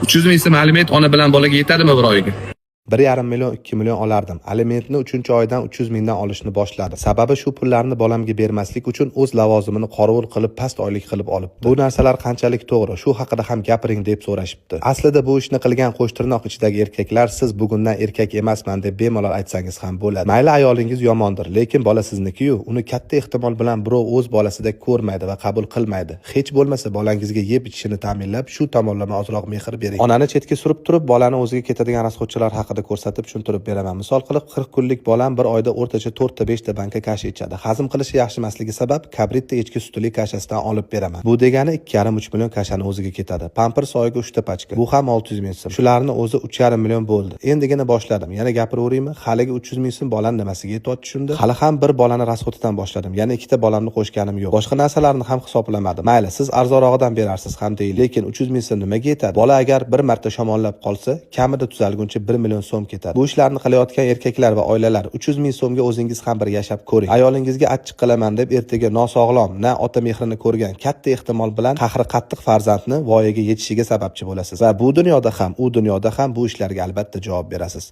300 ming so'm aliment ona bilan bolaga yetadimi bir oyga? 1,5 million 2 million olardim. Alimentni 3-oydan 300 mingdan olishni boshladi. Sababi shu pullarni bolamga bermaslik uchun o'z lavozimini qorovul qilib past oylik qilib olibdi. Bu narsalar qanchalik to'g'ri? Shu haqida ham gapiring deb so'rashibdi. Aslida bu ishni qilgan qo'shtirnoq ichidagi erkaklar siz bugundan erkak emasman deb bemalol aytsangiz ham bo'ladi. Mayli ayolingiz yomondir, lekin bola sizniki-yu, uni katta ehtimol bilan birov o'z bolasidek ko'rmaydi va qabul qilmaydi. Hech bo'lmasa bolangizga yeb ichishini ta'minlab, shu tomonlama ozroq mehr bering. Onani chetga surib turib, bolani o'ziga ketadigan rasxodchilar haqida ko'rsatib tushuntirib beraman. Misol qilib 40 kunlik bolam bir oyda o'rtacha 4 ta 5 ta banka kasha ichadi. Hazm qilishi yaxshi emasligi sabab kabritda echki sutli kashasidan olib beraman. Bu degani 2,5-3 million kashani o'ziga ketadi. Pampers oyiga 3 ta pachka. Bu ham 600 ming so'm. Shularni o'zi 3,5 million bo'ldi. Endigina boshladim. Yana gapiraveraymi? Haligi 300 ming so'm bolani nimasiga yetyapti tushunda? Hali ham bir bolani rasxodidan boshladim. Yana 2 ta bolamni qo'shganim yo'q. Boshqa narsalarni ham hisoblamadim. Mayli, siz arzonrog'idan berarsiz ham deylik, lekin 300 ming so'm nimaga yetadi? Bola agar bir marta shamollab qolsa, kamida tuzalguncha 1 million so'm ketadi. Bu ishlarni qilayotgan erkaklar va oilalar 300 ming so'mga o'zingiz ham bir yashab ko'ring. Ayolingizga achchiq qilaman deb ertaga nosog'lom, na ota mehrini ko'rgan katta ehtimol bilan qahri qattiq farzandni voyaga yetishiga sababchi bo'lasiz. Va bu dunyoda ham, u dunyoda ham bu ishlarga albatta javob berasiz.